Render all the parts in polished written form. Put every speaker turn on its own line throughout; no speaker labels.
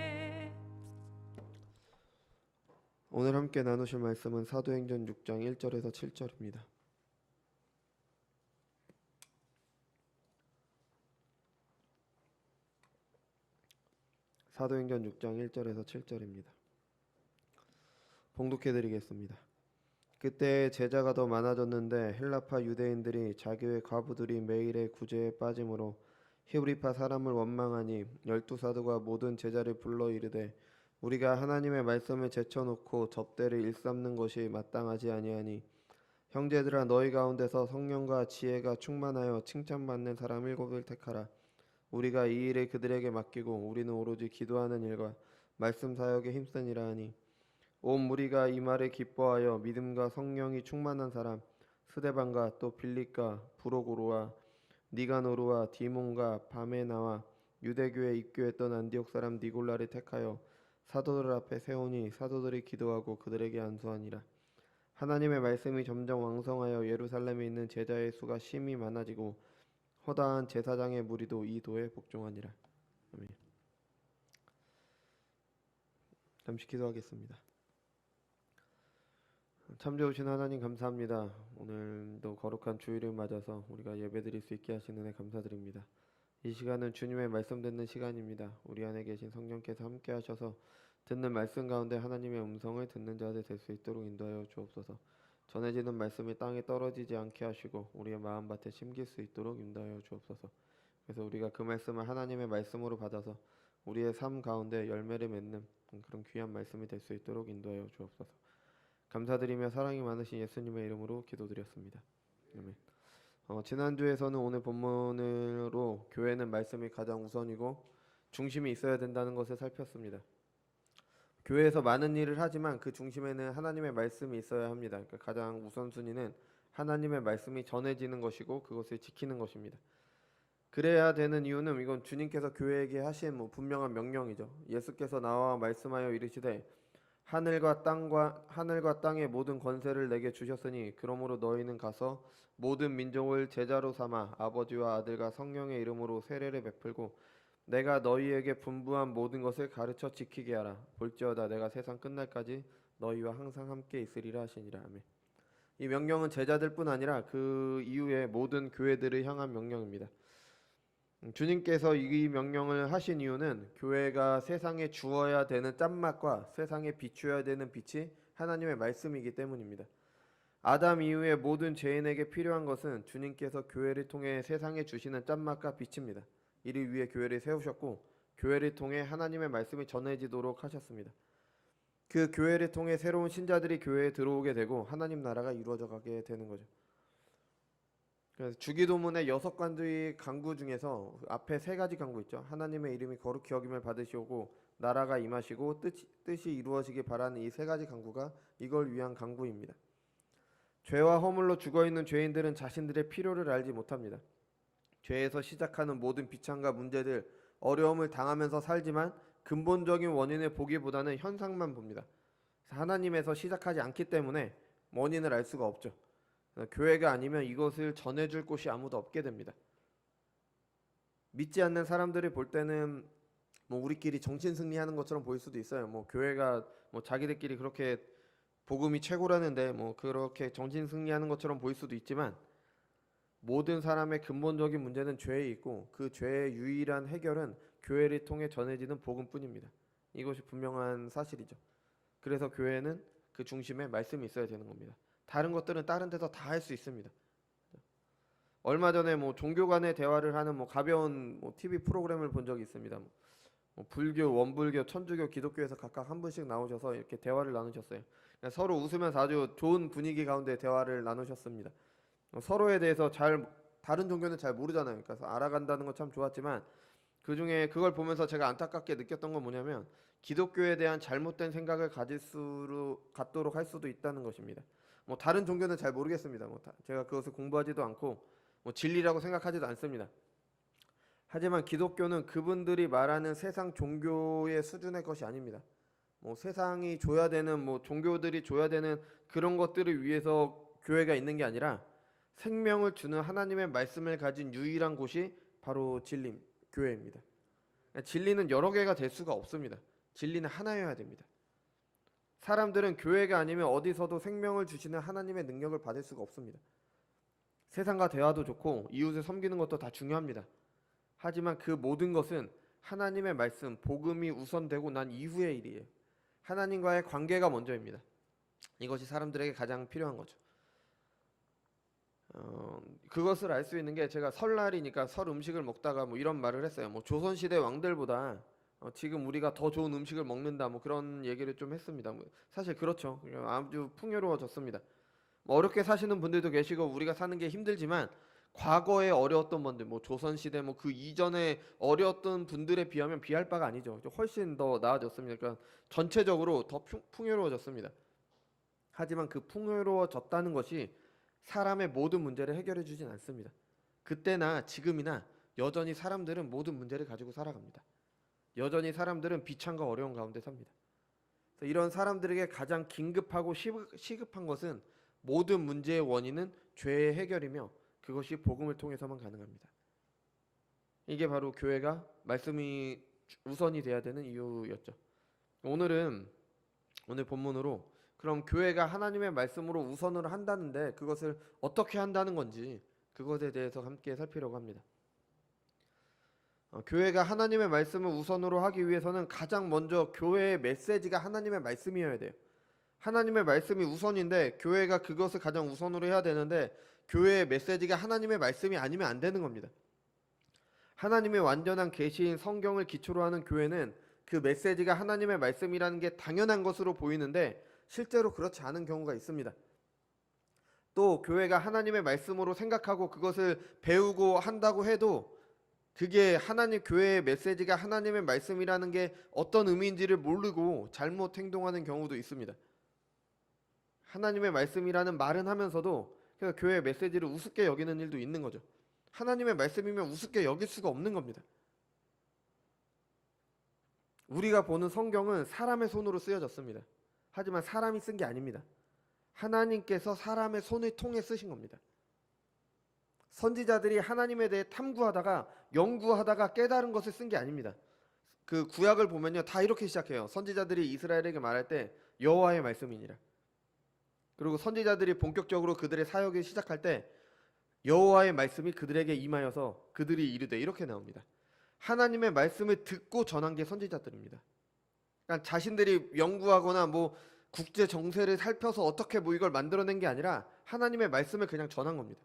확정하였네.
오늘 함께 나누실 말씀은 사도행전 6장 1절에서 7절입니다. 사도행전 6장 1절에서 7절입니다. 봉독해드리겠습니다. 그때 제자가 더 많아졌는데 헬라파 유대인들이 자기의 과부들이 매일의 구제에 빠짐으로 히브리파 사람을 원망하니 12사도가 모든 제자를 불러 이르되 우리가 하나님의 말씀을 제쳐놓고 접대를 일삼는 것이 마땅하지 아니하니 형제들아 너희 가운데서 성령과 지혜가 충만하여 칭찬받는 사람 7을 택하라. 우리가 이 일을 그들에게 맡기고 우리는 오로지 기도하는 일과 말씀 사역에 힘쓰니라 하니 온 무리가 이 말에 기뻐하여 믿음과 성령이 충만한 사람 스데반과 또 빌립과 브로고로와 니가노르와 디몬과 바메나와 유대교에 입교했던 안디옥 사람 니골라를 택하여 사도들 앞에 세우니 사도들이 기도하고 그들에게 안수하니라. 하나님의 말씀이 점점 왕성하여 예루살렘에 있는 제자의 수가 심히 많아지고 허다한 제사장의 무리도 이 도에 복종하니라. 아멘. 잠시 기도하겠습니다. 참 좋으신 하나님 감사합니다. 오늘도 거룩한 주일을 맞아서 우리가 예배드릴 수 있게 하신 은혜 감사드립니다. 이 시간은 주님의 말씀 듣는 시간입니다. 우리 안에 계신 성령께서 함께 하셔서 듣는 말씀 가운데 하나님의 음성을 듣는 자들 될 수 있도록 인도하여 주옵소서. 전해지는 말씀이 땅에 떨어지지 않게 하시고 우리의 마음밭에 심길 수 있도록 인도하여 주옵소서. 그래서 우리가 그 말씀을 하나님의 말씀으로 받아서 우리의 삶 가운데 열매를 맺는 그런 귀한 말씀이 될 수 있도록 인도하여 주옵소서. 감사드리며 사랑이 많으신 예수님의 이름으로 기도드렸습니다. 아멘. 지난주에서는 오늘 본문으로 교회는 말씀이 가장 우선이고 중심이 있어야 된다는 것을 살폈습니다. 교회에서 많은 일을 하지만 그 중심에는 하나님의 말씀이 있어야 합니다. 그러니까 가장 우선순위는 하나님의 말씀이 전해지는 것이고 그것을 지키는 것입니다. 그래야 되는 이유는 이건 주님께서 교회에게 하신 분명한 명령이죠. 예수께서 나와 말씀하여 이르시되 하늘과 땅의 모든 권세를 내게 주셨으니 그러므로 너희는 가서 모든 민족을 제자로 삼아 아버지와 아들과 성령의 이름으로 세례를 베풀고 내가 너희에게 분부한 모든 것을 가르쳐 지키게 하라. 볼지어다 내가 세상 끝날까지 너희와 항상 함께 있으리라 하시니라. 아멘. 이 명령은 제자들뿐 아니라 그 이후에 모든 교회들을 향한 명령입니다. 주님께서 이 명령을 하신 이유는 교회가 세상에 주어야 되는 짠맛과 세상에 비추어야 되는 빛이 하나님의 말씀이기 때문입니다. 아담 이후에 모든 죄인에게 필요한 것은 주님께서 교회를 통해 세상에 주시는 짠맛과 빛입니다. 이를 위해 교회를 세우셨고 교회를 통해 하나님의 말씀이 전해지도록 하셨습니다. 그 교회를 통해 새로운 신자들이 교회에 들어오게 되고 하나님 나라가 이루어져 가게 되는 거죠. 그래서 주기도문의 6가지 간구 중에서 앞에 3가지 간구 있죠. 하나님의 이름이 거룩히 여김을 받으시오고 나라가 임하시고 뜻이 이루어지길 바라는 이 3가지 간구가 이걸 위한 간구입니다. 죄와 허물로 죽어있는 죄인들은 자신들의 필요를 알지 못합니다. 죄에서 시작하는 모든 비참과 문제들, 어려움을 당하면서 살지만 근본적인 원인을 보기보다는 현상만 봅니다. 하나님에서 시작하지 않기 때문에 원인을 알 수가 없죠. 교회가 아니면 이것을 전해줄 곳이 아무도 없게 됩니다. 믿지 않는 사람들이 볼 때는 우리끼리 정신승리하는 것처럼 보일 수도 있어요. 교회가 자기들끼리 그렇게 복음이 최고라는데 그렇게 정신승리하는 것처럼 보일 수도 있지만 모든 사람의 근본적인 문제는 죄에 있고 그 죄의 유일한 해결은 교회를 통해 전해지는 복음뿐입니다. 이것이 분명한 사실이죠. 그래서 교회는 그 중심에 말씀이 있어야 되는 겁니다. 다른 것들은 다른 데서 다 할 수 있습니다. 얼마 전에 종교 간의 대화를 하는 가벼운 TV 프로그램을 본 적이 있습니다. 불교, 원불교, 천주교, 기독교에서 각각 한 분씩 나오셔서 이렇게 대화를 나누셨어요. 서로 웃으면서 아주 좋은 분위기 가운데 대화를 나누셨습니다. 서로에 대해서 다른 종교는 잘 모르잖아요. 그래서 알아간다는 건 참 좋았지만 그 중에 그걸 보면서 제가 안타깝게 느꼈던 건 뭐냐면 기독교에 대한 잘못된 생각을 갖도록 할 수도 있다는 것입니다. 다른 종교는 잘 모르겠습니다. 제가 그것을 공부하지도 않고 진리라고 생각하지도 않습니다. 하지만 기독교는 그분들이 말하는 세상 종교의 수준의 것이 아닙니다. 세상이 줘야 되는 종교들이 줘야 되는 그런 것들을 위해서 교회가 있는 게 아니라 생명을 주는 하나님의 말씀을 가진 유일한 곳이 바로 진리, 교회입니다. 진리는 여러 개가 될 수가 없습니다. 진리는 하나여야 됩니다. 사람들은 교회가 아니면 어디서도 생명을 주시는 하나님의 능력을 받을 수가 없습니다. 세상과 대화도 좋고 이웃을 섬기는 것도 다 중요합니다. 하지만 그 모든 것은 하나님의 말씀, 복음이 우선되고 난 이후의 일이에요. 하나님과의 관계가 먼저입니다. 이것이 사람들에게 가장 필요한 거죠. 그것을 알 수 있는 게, 제가 설날이니까 설 음식을 먹다가 뭐 이런 말을 했어요. 뭐 조선시대 왕들보다 지금 우리가 더 좋은 음식을 먹는다, 뭐 그런 얘기를 좀 했습니다. 뭐 사실 그렇죠. 아주 풍요로워졌습니다. 뭐 어렵게 사시는 분들도 계시고 우리가 사는 게 힘들지만 과거에 어려웠던 분들, 뭐 조선시대 뭐 그 이전에 어려웠던 분들에 비하면 비할 바가 아니죠. 훨씬 더 나아졌습니다. 그러니까 전체적으로 더 풍요로워졌습니다. 하지만 그 풍요로워졌다는 것이 사람의 모든 문제를 해결해 주진 않습니다. 그때나 지금이나 여전히 사람들은 모든 문제를 가지고 살아갑니다. 여전히 사람들은 비참과 어려운 가운데 삽니다. 그래서 이런 사람들에게 가장 긴급하고 시급한 것은, 모든 문제의 원인은 죄의 해결이며 그것이 복음을 통해서만 가능합니다. 이게 바로 교회가 말씀이 우선이 돼야 되는 이유였죠. 오늘 본문으로 그럼 교회가 하나님의 말씀으로 우선을 한다는데 그것을 어떻게 한다는 건지, 그것에 대해서 함께 살피려고 합니다. 교회가 하나님의 말씀을 우선으로 하기 위해서는 가장 먼저 교회의 메시지가 하나님의 말씀이어야 돼요. 하나님의 말씀이 우선인데 교회가 그것을 가장 우선으로 해야 되는데, 교회의 메시지가 하나님의 말씀이 아니면 안 되는 겁니다. 하나님의 완전한 계시인 성경을 기초로 하는 교회는 그 메시지가 하나님의 말씀이라는 게 당연한 것으로 보이는데 실제로 그렇지 않은 경우가 있습니다. 또 교회가 하나님의 말씀으로 생각하고 그것을 배우고 한다고 해도 그게 교회의 메시지가 하나님의 말씀이라는 게 어떤 의미인지를 모르고 잘못 행동하는 경우도 있습니다. 하나님의 말씀이라는 말은 하면서도 그래서 교회의 메시지를 우습게 여기는 일도 있는 거죠. 하나님의 말씀이면 우습게 여길 수가 없는 겁니다. 우리가 보는 성경은 사람의 손으로 쓰여졌습니다. 하지만 사람이 쓴 게 아닙니다. 하나님께서 사람의 손을 통해 쓰신 겁니다. 선지자들이 하나님에 대해 탐구하다가 연구하다가 깨달은 것을 쓴 게 아닙니다. 그 구약을 보면요, 다 이렇게 시작해요. 선지자들이 이스라엘에게 말할 때 여호와의 말씀이니라. 그리고 선지자들이 본격적으로 그들의 사역을 시작할 때 여호와의 말씀이 그들에게 임하여서 그들이 이르되, 이렇게 나옵니다. 하나님의 말씀을 듣고 전한 게 선지자들입니다. 그러니까 자신들이 연구하거나 뭐 국제 정세를 살펴서 어떻게 뭐 이걸 만들어낸 게 아니라 하나님의 말씀을 그냥 전한 겁니다.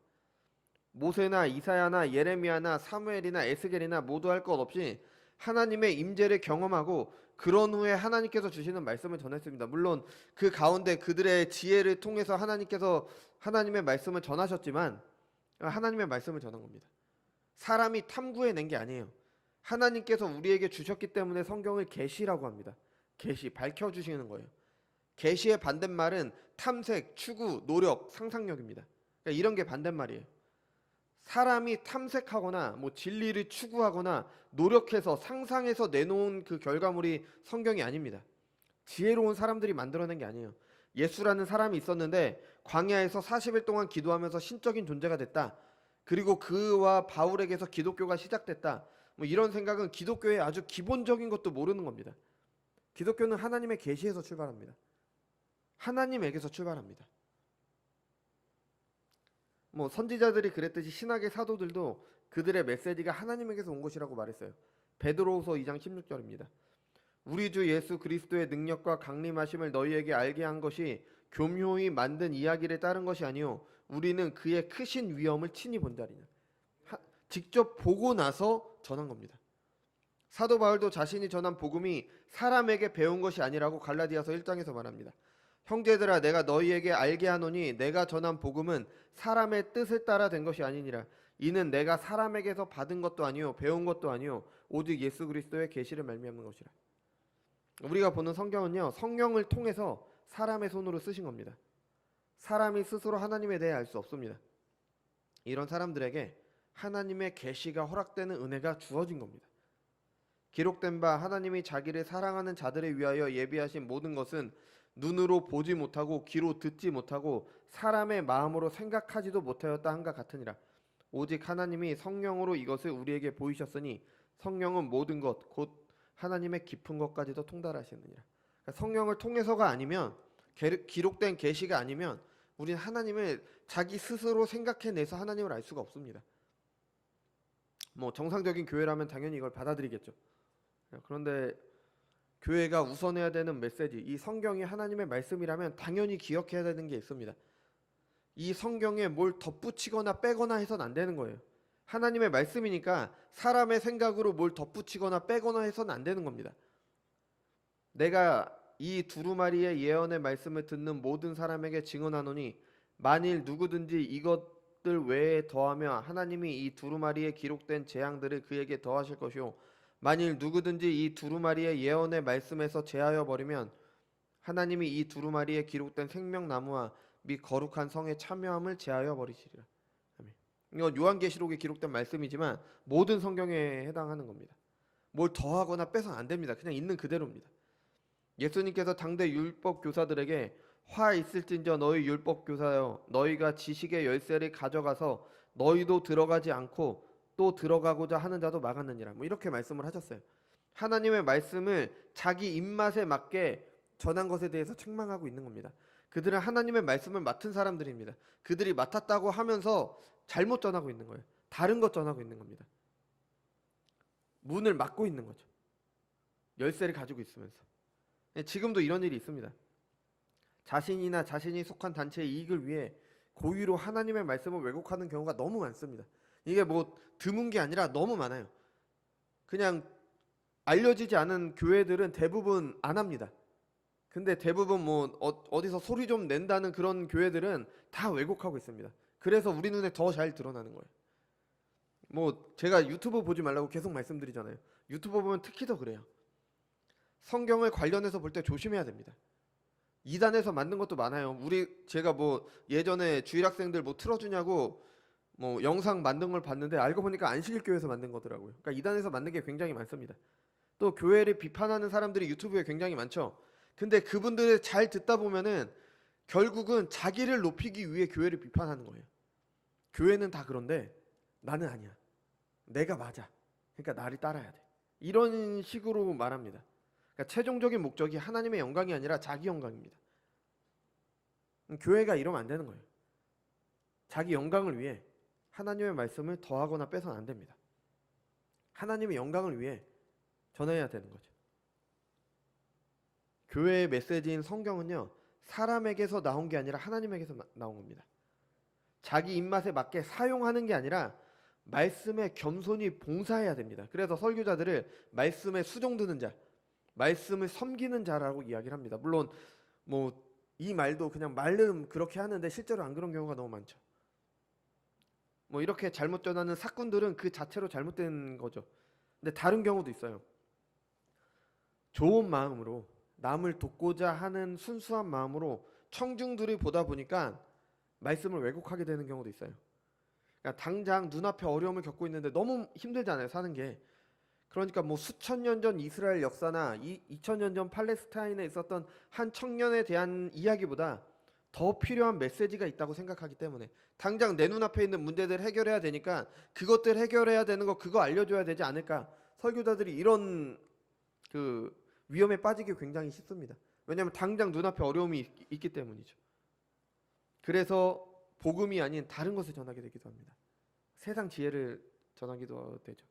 모세나 이사야나 예레미야나 사무엘이나 에스겔이나 모두 할 것 없이 하나님의 임재를 경험하고 그런 후에 하나님께서 주시는 말씀을 전했습니다. 물론 그 가운데 그들의 지혜를 통해서 하나님께서 하나님의 말씀을 전하셨지만 하나님의 말씀을 전한 겁니다. 사람이 탐구해낸 게 아니에요. 하나님께서 우리에게 주셨기 때문에 성경을 계시라고 합니다. 계시, 밝혀주시는 거예요. 계시의 반대말은 탐색, 추구, 노력, 상상력입니다. 그러니까 이런 게 반대말이에요. 사람이 탐색하거나 뭐 진리를 추구하거나 노력해서 상상해서 내놓은 그 결과물이 성경이 아닙니다. 지혜로운 사람들이 만들어낸 게 아니에요. 예수라는 사람이 있었는데 광야에서 40일 동안 기도하면서 신적인 존재가 됐다. 그리고 그와 바울에게서 기독교가 시작됐다. 뭐 이런 생각은 기독교의 아주 기본적인 것도 모르는 겁니다. 기독교는 하나님의 계시에서 출발합니다. 하나님에게서 출발합니다. 뭐 선지자들이 그랬듯이 신학의 사도들도 그들의 메시지가 하나님에게서 온 것이라고 말했어요. 베드로후서 2장 16절입니다. 우리 주 예수 그리스도의 능력과 강림하심을 너희에게 알게 한 것이 교묘히 만든 이야기를 따른 것이 아니요 우리는 그의 크신 위엄을 친히 본 자리냐. 직접 보고 나서 전한 겁니다. 사도 바울도 자신이 전한 복음이 사람에게 배운 것이 아니라고 갈라디아서 1장에서 말합니다. 형제들아, 내가 너희에게 알게 하노니 내가 전한 복음은 사람의 뜻을 따라 된 것이 아니니라. 이는 내가 사람에게서 받은 것도 아니요 배운 것도 아니요 오직 예수 그리스도의 계시를 말미암는 것이라. 우리가 보는 성경은요, 성령을 통해서 사람의 손으로 쓰신 겁니다. 사람이 스스로 하나님에 대해 알 수 없습니다. 이런 사람들에게 하나님의 계시가 허락되는 은혜가 주어진 겁니다. 기록된 바 하나님이 자기를 사랑하는 자들을 위하여 예비하신 모든 것은 눈으로 보지 못하고 귀로 듣지 못하고 사람의 마음으로 생각하지도 못하였다 한가 같으니라. 오직 하나님이 성령으로 이것을 우리에게 보이셨으니 성령은 모든 것 곧 하나님의 깊은 것까지도 통달하시느니라. 그러니까 성령을 통해서가 아니면, 기록된 계시가 아니면 우리는 하나님을 자기 스스로 생각해내서 하나님을 알 수가 없습니다. 뭐 정상적인 교회라면 당연히 이걸 받아들이겠죠. 그런데 교회가 우선해야 되는 메시지, 이 성경이 하나님의 말씀이라면 당연히 기억해야 되는 게 있습니다. 이 성경에 뭘 덧붙이거나 빼거나 해서는 안 되는 거예요. 하나님의 말씀이니까 사람의 생각으로 뭘 덧붙이거나 빼거나 해서는 안 되는 겁니다. 내가 이 두루마리의 예언의 말씀을 듣는 모든 사람에게 증언하노니 만일 누구든지 이것들 외에 더하며 하나님이 이 두루마리에 기록된 재앙들을 그에게 더하실 것이요 만일 누구든지 이 두루마리의 예언의 말씀에서 제하여 버리면 하나님이 이 두루마리에 기록된 생명나무와 및 거룩한 성의 참여함을 제하여 버리시리라. 아멘. 이건 요한계시록에 기록된 말씀이지만 모든 성경에 해당하는 겁니다. 뭘 더하거나 빼서는 안 됩니다. 그냥 있는 그대로입니다. 예수님께서 당대 율법 교사들에게 화 있을진저 너희 율법 교사여 너희가 지식의 열쇠를 가져가서 너희도 들어가지 않고 또 들어가고자 하는 자도 막았느니라. 뭐 이렇게 말씀을 하셨어요. 하나님의 말씀을 자기 입맛에 맞게 전한 것에 대해서 책망하고 있는 겁니다. 그들은 하나님의 말씀을 맡은 사람들입니다. 그들이 맡았다고 하면서 잘못 전하고 있는 거예요. 다른 것 전하고 있는 겁니다. 문을 막고 있는 거죠. 열쇠를 가지고 있으면서. 지금도 이런 일이 있습니다. 자신이나 자신이 속한 단체의 이익을 위해 고의로 하나님의 말씀을 왜곡하는 경우가 너무 많습니다. 이게 뭐 드문 게 아니라 너무 많아요. 그냥 알려지지 않은 교회들은 대부분 안 합니다. 근데 대부분 뭐 어디서 소리 좀 낸다는 그런 교회들은 다 왜곡하고 있습니다. 그래서 우리 눈에 더 잘 드러나는 거예요. 뭐 제가 유튜브 보지 말라고 계속 말씀드리잖아요. 유튜브 보면 특히 더 그래요. 성경을 관련해서 볼 때 조심해야 됩니다. 이단에서 만든 것도 많아요. 제가 뭐 예전에 주일학생들 뭐 틀어주냐고 뭐 영상 만든 걸 봤는데 알고 보니까 안식일교회에서 만든 거더라고요. 그러니까 이단에서 만든 게 굉장히 많습니다. 또 교회를 비판하는 사람들이 유튜브에 굉장히 많죠. 근데 그분들을 잘 듣다 보면은 결국은 자기를 높이기 위해 교회를 비판하는 거예요. 교회는 다 그런데 나는 아니야. 내가 맞아. 그러니까 나를 따라야 돼. 이런 식으로 말합니다. 그러니까 최종적인 목적이 하나님의 영광이 아니라 자기 영광입니다. 교회가 이러면 안 되는 거예요. 자기 영광을 위해 하나님의 말씀을 더하거나 빼서는 안 됩니다. 하나님의 영광을 위해 전해야 되는 거죠. 교회의 메시지인 성경은요, 사람에게서 나온 게 아니라 하나님에게서 나온 겁니다. 자기 입맛에 맞게 사용하는 게 아니라 말씀에 겸손히 봉사해야 됩니다. 그래서 설교자들을 말씀에 수종드는 자, 말씀을 섬기는 자라고 이야기를 합니다. 물론 뭐 이 말도 그냥 말름 그렇게 하는데 실제로 안 그런 경우가 너무 많죠. 뭐 이렇게 잘못 전하는 사꾼들은 그 자체로 잘못된 거죠. 근데 다른 경우도 있어요. 좋은 마음으로 남을 돕고자 하는 순수한 마음으로 청중들이 보다 보니까 말씀을 왜곡하게 되는 경우도 있어요. 그러니까 당장 눈앞에 어려움을 겪고 있는데 너무 힘들잖아요, 사는 게. 그러니까 뭐 수천 년 전 이스라엘 역사나 2000년 전 팔레스타인에 있었던 한 청년에 대한 이야기보다 더 필요한 메시지가 있다고 생각하기 때문에 당장 내 눈앞에 있는 문제들 해결해야 되니까 그것들 해결해야 되는 거 그거 알려줘야 되지 않을까. 설교자들이 이런 그 위험에 빠지기 굉장히 쉽습니다. 왜냐하면 당장 눈앞에 어려움이 있기 때문이죠. 그래서 복음이 아닌 다른 것을 전하게 되기도 합니다. 세상 지혜를 전하기도 되죠.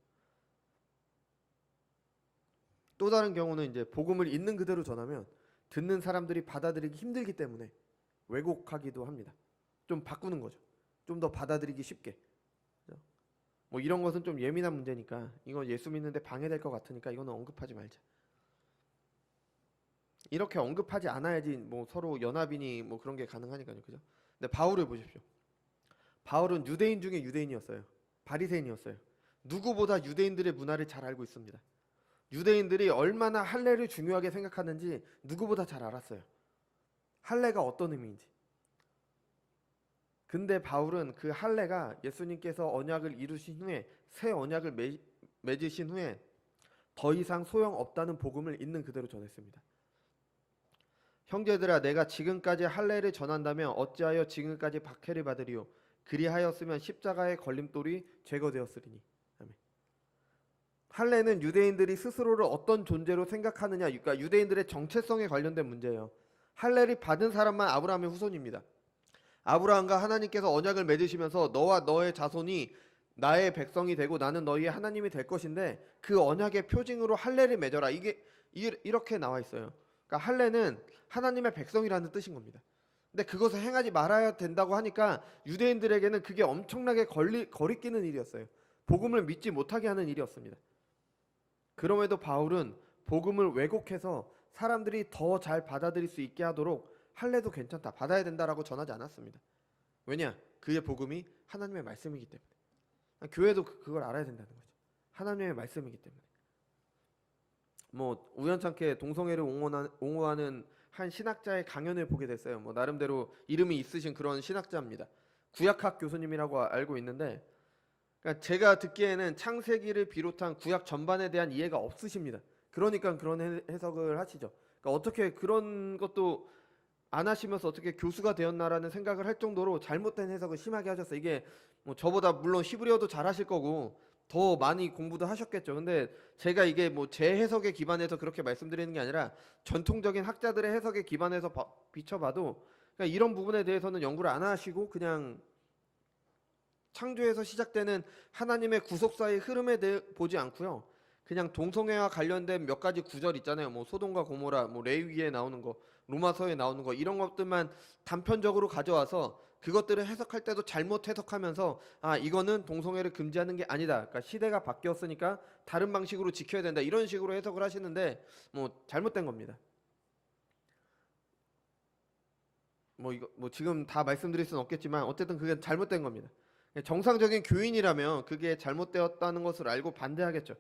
또 다른 경우는 이제 복음을 있는 그대로 전하면 듣는 사람들이 받아들이기 힘들기 때문에 왜곡하기도 합니다. 좀 바꾸는 거죠. 좀 더 받아들이기 쉽게. 뭐 이런 것은 좀 예민한 문제니까 이거 예수 믿는데 방해될 것 같으니까 이거는 언급하지 말자. 이렇게 언급하지 않아야지 뭐 서로 연합이니 뭐 그런 게 가능하니까요. 그죠? 근데 바울을 보십시오. 바울은 유대인 중에 유대인이었어요. 바리새인이었어요. 누구보다 유대인들의 문화를 잘 알고 있습니다. 유대인들이 얼마나 할례를 중요하게 생각하는지 누구보다 잘 알았어요. 할례가 어떤 의미인지. 근데 바울은 그 할례가 예수님께서 언약을 이루신 후에 새 언약을 맺으신 후에 더 이상 소용없다는 복음을 있는 그대로 전했습니다. 형제들아 내가 지금까지 할례를 전한다면 어찌하여 지금까지 박해를 받으리요. 그리하였으면 십자가의 걸림돌이 제거되었으리니. 아멘. 할례는 유대인들이 스스로를 어떤 존재로 생각하느냐, 그러니까 유대인들의 정체성에 관련된 문제예요. 할례를 받은 사람만 아브라함의 후손입니다. 아브라함과 하나님께서 언약을 맺으시면서 너와 너의 자손이 나의 백성이 되고 나는 너희의 하나님이 될 것인데 그 언약의 표징으로 할례를 맺어라. 이렇게 나와 있어요. 그러니까 할례는 하나님의 백성이라는 뜻인 겁니다. 근데 그것을 행하지 말아야 된다고 하니까 유대인들에게는 그게 엄청나게 거리끼는 일이었어요. 복음을 믿지 못하게 하는 일이었습니다. 그럼에도 바울은 복음을 왜곡해서 사람들이 더 잘 받아들일 수 있게 하도록 할례도 괜찮다, 받아야 된다라고 전하지 않았습니다. 왜냐? 그의 복음이 하나님의 말씀이기 때문에. 교회도 그걸 알아야 된다는 거죠. 하나님의 말씀이기 때문에. 뭐 우연찮게 동성애를 옹호하는 한 신학자의 강연을 보게 됐어요. 뭐 나름대로 이름이 있으신 그런 신학자입니다. 구약학 교수님이라고 알고 있는데, 그러니까 제가 듣기에는 창세기를 비롯한 구약 전반에 대한 이해가 없으십니다. 그러니까 그런 해석을 하시죠. 그러니까 어떻게 그런 것도 안 하시면서 어떻게 교수가 되었나라는 생각을 할 정도로 잘못된 해석을 심하게 하셨어요. 이게 뭐 저보다 물론 히브리어도 잘 하실 거고 더 많이 공부도 하셨겠죠. 근데 제가 이게 뭐 제 해석에 기반해서 그렇게 말씀드리는 게 아니라 전통적인 학자들의 해석에 기반해서 비춰봐도 그러니까 이런 부분에 대해서는 연구를 안 하시고 그냥 창조에서 시작되는 하나님의 구속사의 흐름에 대해 보지 않고요. 그냥 동성애와 관련된 몇 가지 구절 있잖아요. 뭐 소돔과 고모라, 뭐 레위기에 나오는 거, 로마서에 나오는 거, 이런 것들만 단편적으로 가져와서 그것들을 해석할 때도 잘못 해석하면서 이거는 동성애를 금지하는 게 아니다. 그러니까 시대가 바뀌었으니까 다른 방식으로 지켜야 된다. 이런 식으로 해석을 하시는데 뭐 잘못된 겁니다. 뭐 이거 뭐 지금 다 말씀드릴 수는 없겠지만 어쨌든 그게 잘못된 겁니다. 정상적인 교인이라면 그게 잘못되었다는 것을 알고 반대하겠죠.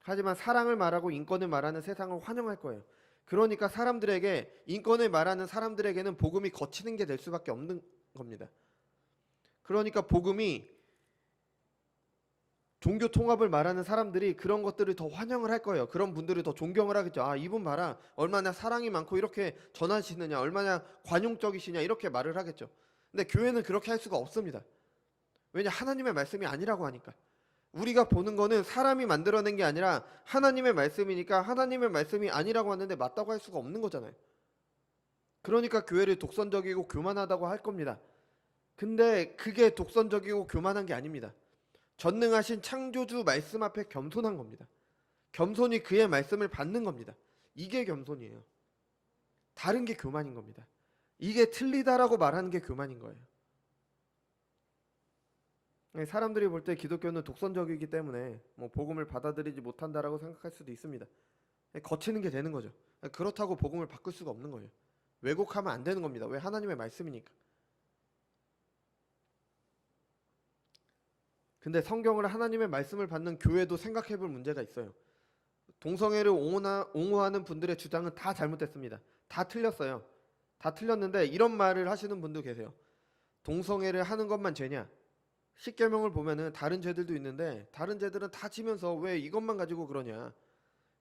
하지만 사랑을 말하고 인권을 말하는 세상을 환영할 거예요. 그러니까 사람들에게, 인권을 말하는 사람들에게는 복음이 거치는 게 될 수밖에 없는 겁니다. 그러니까 복음이 종교 통합을 말하는 사람들이 그런 것들을 더 환영을 할 거예요. 그런 분들을 더 존경을 하겠죠. 이분 봐라, 얼마나 사랑이 많고 이렇게 전하시느냐, 얼마나 관용적이시냐, 이렇게 말을 하겠죠. 근데 교회는 그렇게 할 수가 없습니다. 왜냐? 하나님의 말씀이 아니라고 하니까. 우리가 보는 거는 사람이 만들어낸 게 아니라 하나님의 말씀이니까 하나님의 말씀이 아니라고 하는데 맞다고 할 수가 없는 거잖아요. 그러니까 교회를 독선적이고 교만하다고 할 겁니다. 근데 그게 독선적이고 교만한 게 아닙니다. 전능하신 창조주 말씀 앞에 겸손한 겁니다. 겸손히 그의 말씀을 받는 겁니다. 이게 겸손이에요. 다른 게 교만인 겁니다. 이게 틀리다라고 말하는 게 교만인 거예요. 사람들이 볼 때 기독교는 독선적이기 때문에 뭐 복음을 받아들이지 못한다라고 생각할 수도 있습니다. 거치는 게 되는 거죠. 그렇다고 복음을 바꿀 수가 없는 거예요. 왜곡하면 안 되는 겁니다. 왜? 하나님의 말씀이니까. 근데 성경을, 하나님의 말씀을 받는 교회도 생각해 볼 문제가 있어요. 동성애를 옹호하는 분들의 주장은 다 잘못됐습니다. 다 틀렸어요. 다 틀렸는데 이런 말을 하시는 분도 계세요. 동성애를 하는 것만 죄냐? 십계명을 보면은 다른 죄들도 있는데 다른 죄들은 다 지면서 왜 이것만 가지고 그러냐?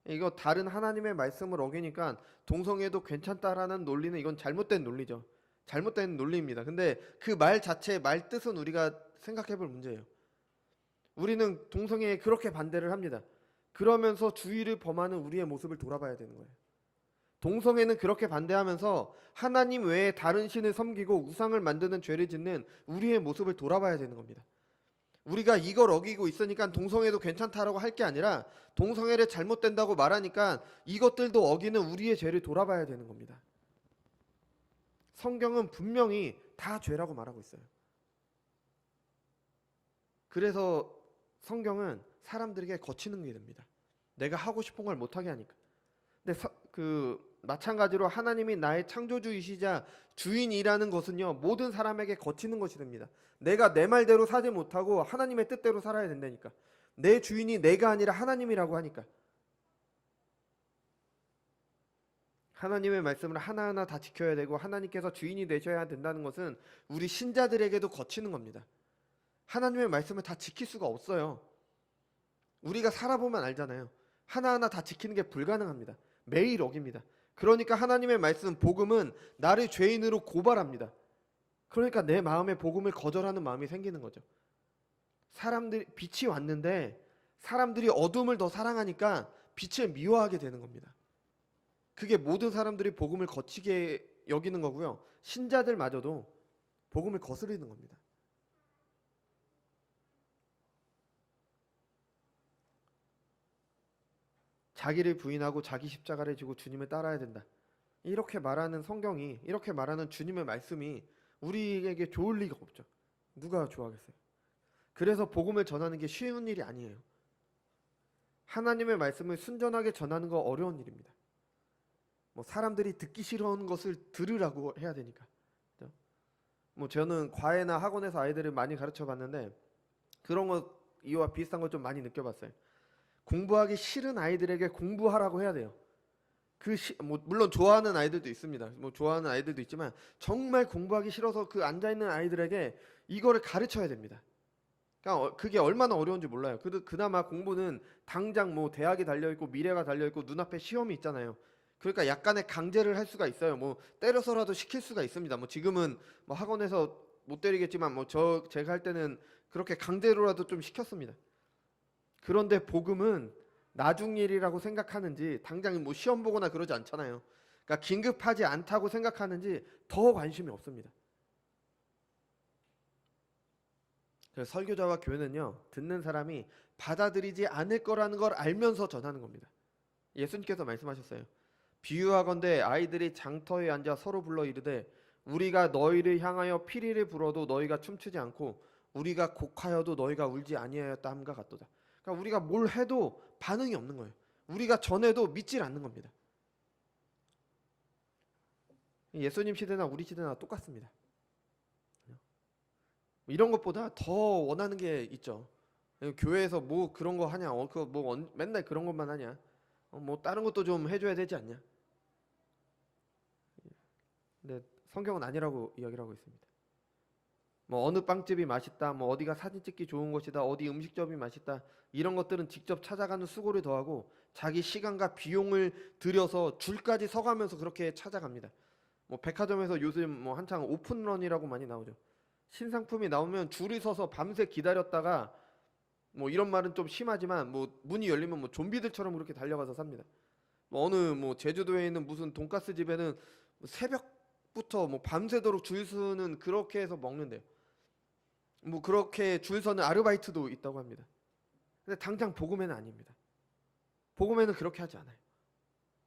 이거 다른 하나님의 말씀을 어기니까 동성애도 괜찮다라는 논리는 이건 잘못된 논리죠. 잘못된 논리입니다. 근데 그 말 자체의 말 뜻은 우리가 생각해 볼 문제예요. 우리는 동성애에 그렇게 반대를 합니다. 그러면서 주의를 범하는 우리의 모습을 돌아봐야 되는 거예요. 동성애는 그렇게 반대하면서 하나님 외에 다른 신을 섬기고 우상을 만드는 죄를 짓는 우리의 모습을 돌아봐야 되는 겁니다. 우리가 이걸 어기고 있으니까 동성애도 괜찮다라고 할 게 아니라 동성애를 잘못된다고 말하니까 이것들도 어기는 우리의 죄를 돌아봐야 되는 겁니다. 성경은 분명히 다 죄라고 말하고 있어요. 그래서 성경은 사람들에게 거치는 게 됩니다. 내가 하고 싶은 걸 못하게 하니까. 근데 마찬가지로 하나님이 나의 창조주이시자 주인이라는 것은요, 모든 사람에게 거치는 것이 됩니다. 내가 내 말대로 사지 못하고 하나님의 뜻대로 살아야 된다니까. 내 주인이 내가 아니라 하나님이라고 하니까. 하나님의 말씀을 하나하나 다 지켜야 되고 하나님께서 주인이 되셔야 된다는 것은 우리 신자들에게도 거치는 겁니다. 하나님의 말씀을 다 지킬 수가 없어요. 우리가 살아보면 알잖아요. 하나하나 다 지키는 게 불가능합니다. 매일 어깁니다. 그러니까 하나님의 말씀 복음은 나를 죄인으로 고발합니다. 그러니까 내 마음에 복음을 거절하는 마음이 생기는 거죠. 사람들이 빛이 왔는데 사람들이 어둠을 더 사랑하니까 빛을 미워하게 되는 겁니다. 그게 모든 사람들이 복음을 거치게 여기는 거고요. 신자들마저도 복음을 거스르는 겁니다. 자기를 부인하고 자기 십자가를 지고 주님을 따라야 된다. 이렇게 말하는 성경이, 이렇게 말하는 주님의 말씀이 우리에게 좋을 리가 없죠. 누가 좋아하겠어요? 그래서 복음을 전하는 게 쉬운 일이 아니에요. 하나님의 말씀을 순전하게 전하는 거 어려운 일입니다. 뭐 사람들이 듣기 싫어하는 것을 들으라고 해야 되니까. 그죠? 뭐 저는 과외나 학원에서 아이들을 많이 가르쳐 봤는데 그런 거 이와 비슷한 걸 좀 많이 느껴봤어요. 공부하기 싫은 아이들에게 공부하라고 해야 돼요. 뭐 물론 좋아하는 아이들도 있습니다. 뭐 좋아하는 아이들도 있지만 정말 공부하기 싫어서 그 앉아 있는 아이들에게 이거를 가르쳐야 됩니다. 그러니까 그게 얼마나 어려운지 몰라요. 그나마 공부는 당장 뭐 대학이 달려 있고 미래가 달려 있고 눈앞에 시험이 있잖아요. 그러니까 약간의 강제를 할 수가 있어요. 뭐 때려서라도 시킬 수가 있습니다. 뭐 지금은 뭐 학원에서 못 때리겠지만 뭐 제가 할 때는 그렇게 강제로라도 좀 시켰습니다. 그런데 복음은 나중 일이라고 생각하는지 당장 뭐 시험 보거나 그러지 않잖아요. 그러니까 긴급하지 않다고 생각하는지 더 관심이 없습니다. 그래서 설교자와 교회는요, 듣는 사람이 받아들이지 않을 거라는 걸 알면서 전하는 겁니다. 예수님께서 말씀하셨어요. 비유하건대 아이들이 장터에 앉아 서로 불러 이르되 우리가 너희를 향하여 피리를 불어도 너희가 춤추지 않고 우리가 곡하여도 너희가 울지 아니하였다 함과 같도다. 그러니까 우리가 뭘 해도 반응이 없는 거예요. 우리가 전해도 믿질 않는 겁니다. 예수님 시대나 우리 시대나 똑같습니다. 이런 것보다 더 원하는 게 있죠. 교회에서 뭐 그런 거 하냐? 맨날 그런 것만 하냐? 뭐 다른 것도 좀 해줘야 되지 않냐? 근데 성경은 아니라고 이야기를 하고 있습니다. 뭐 어느 빵집이 맛있다, 뭐 어디가 사진 찍기 좋은 곳이다, 어디 음식점이 맛있다, 이런 것들은 직접 찾아가는 수고를 더하고 자기 시간과 비용을 들여서 줄까지 서가면서 그렇게 찾아갑니다. 뭐 백화점에서 요즘 뭐 한창 오픈런이라고 많이 나오죠. 신상품이 나오면 줄이 서서 밤새 기다렸다가 뭐 이런 말은 좀 심하지만 뭐 문이 열리면 뭐 좀비들처럼 그렇게 달려가서 삽니다. 뭐 어느 뭐 제주도에 있는 무슨 돈가스 집에는 새벽부터 뭐 밤새도록 줄 서는 그렇게 해서 먹는데요. 뭐 그렇게 줄 서는 아르바이트도 있다고 합니다. 근데 당장 복음에는 아닙니다. 복음에는 그렇게 하지 않아요.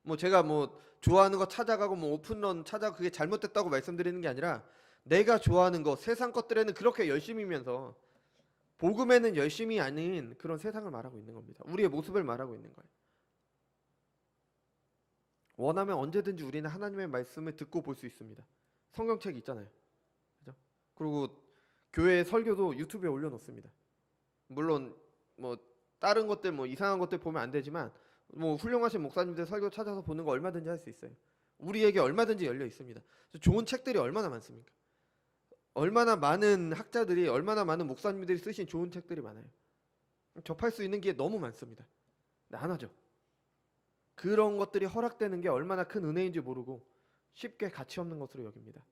뭐 제가 뭐 좋아하는 거 찾아가고 뭐 오픈런 찾아가 그게 잘못됐다고 말씀드리는 게 아니라 내가 좋아하는 거 세상 것들에는 그렇게 열심히면서 복음에는 열심히 아닌 그런 세상을 말하고 있는 겁니다. 우리의 모습을 말하고 있는 거예요. 원하면 언제든지 우리는 하나님의 말씀을 듣고 볼 수 있습니다. 성경책이 있잖아요. 그죠? 그리고 교회 설교도 유튜브에 올려놓습니다. 물론 뭐 다른 것들 뭐 이상한 것들 보면 안 되지만 뭐 훌륭하신 목사님들 설교 찾아서 보는 거 얼마든지 할 수 있어요. 우리에게 얼마든지 열려 있습니다. 좋은 책들이 얼마나 많습니까? 얼마나 많은 학자들이, 얼마나 많은 목사님들이 쓰신 좋은 책들이 많아요. 접할 수 있는 게 너무 많습니다. 근데 안 하죠. 그런 것들이 허락되는 게 얼마나 큰 은혜인지 모르고 쉽게 가치 없는 것으로 여깁니다.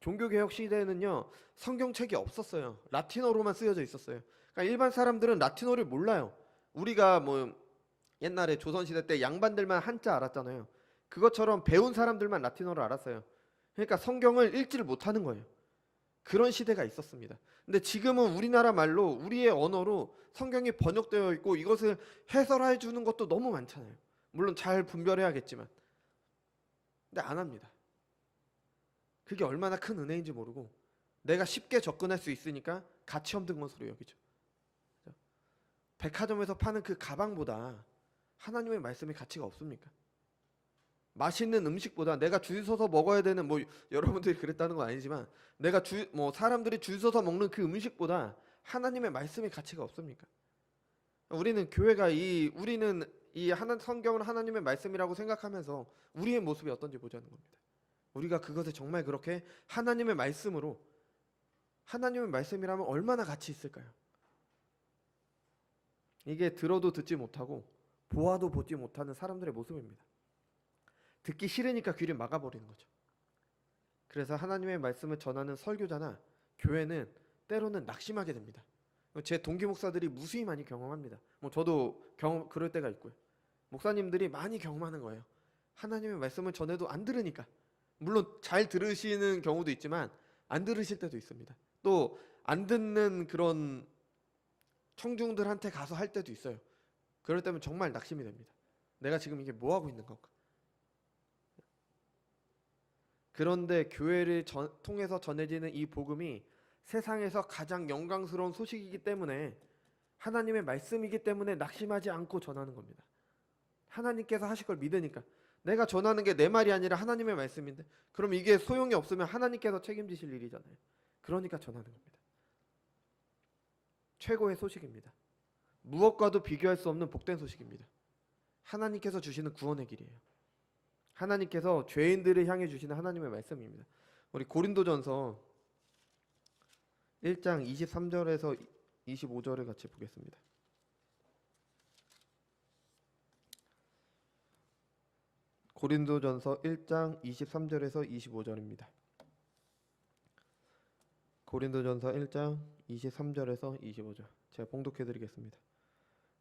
종교개혁 시대에는요, 성경책이 없었어요. 라틴어로만 쓰여져 있었어요. 그러니까 일반 사람들은 라틴어를 몰라요. 우리가 뭐 옛날에 조선시대 때 양반들만 한자 알았잖아요. 그것처럼 배운 사람들만 라틴어를 알았어요. 그러니까 성경을 읽지를 못하는 거예요. 그런 시대가 있었습니다. 근데 지금은 우리나라 말로, 우리의 언어로 성경이 번역되어 있고 이것을 해설해 주는 것도 너무 많잖아요. 물론 잘 분별해야겠지만. 근데 안 합니다. 그게 얼마나 큰 은혜인지 모르고 내가 쉽게 접근할 수 있으니까 가치 없는 것으로 여기죠. 백화점에서 파는 그 가방보다 하나님의 말씀의 가치가 없습니까? 맛있는 음식보다 내가 줄 서서 먹어야 되는, 뭐 여러분들이 그랬다는 건 아니지만 내가 사람들이 줄 서서 먹는 그 음식보다 하나님의 말씀의 가치가 없습니까? 우리는 성경을 하나님의 말씀이라고 생각하면서 우리의 모습이 어떤지 보자는 겁니다. 우리가 그것을 정말 그렇게 하나님의 말씀으로, 하나님의 말씀이라면 얼마나 가치 있을까요? 이게 들어도 듣지 못하고 보아도 보지 못하는 사람들의 모습입니다. 듣기 싫으니까 귀를 막아버리는 거죠. 그래서 하나님의 말씀을 전하는 설교자나 교회는 때로는 낙심하게 됩니다. 제 동기 목사들이 무수히 많이 경험합니다. 뭐 저도 그럴 때가 있고요. 목사님들이 많이 경험하는 거예요. 하나님의 말씀을 전해도 안 들으니까. 물론 잘 들으시는 경우도 있지만 안 들으실 때도 있습니다. 또 안 듣는 그런 청중들한테 가서 할 때도 있어요. 그럴 때면 정말 낙심이 됩니다. 내가 지금 이게 뭐 하고 있는 건가? 그런데 교회를 통해서 전해지는 이 복음이 세상에서 가장 영광스러운 소식이기 때문에, 하나님의 말씀이기 때문에 낙심하지 않고 전하는 겁니다. 하나님께서 하실 걸 믿으니까. 내가 전하는 게 내 말이 아니라 하나님의 말씀인데, 그럼 이게 소용이 없으면 하나님께서 책임지실 일이잖아요. 그러니까 전하는 겁니다. 최고의 소식입니다. 무엇과도 비교할 수 없는 복된 소식입니다. 하나님께서 주시는 구원의 길이에요. 하나님께서 죄인들을 향해 주시는 하나님의 말씀입니다. 우리 고린도전서 1장 23절에서 25절을 같이 보겠습니다. 고린도전서 1장 23절에서 25절입니다. 고린도전서 1장 23절에서 25절. 제가 봉독해 드리겠습니다.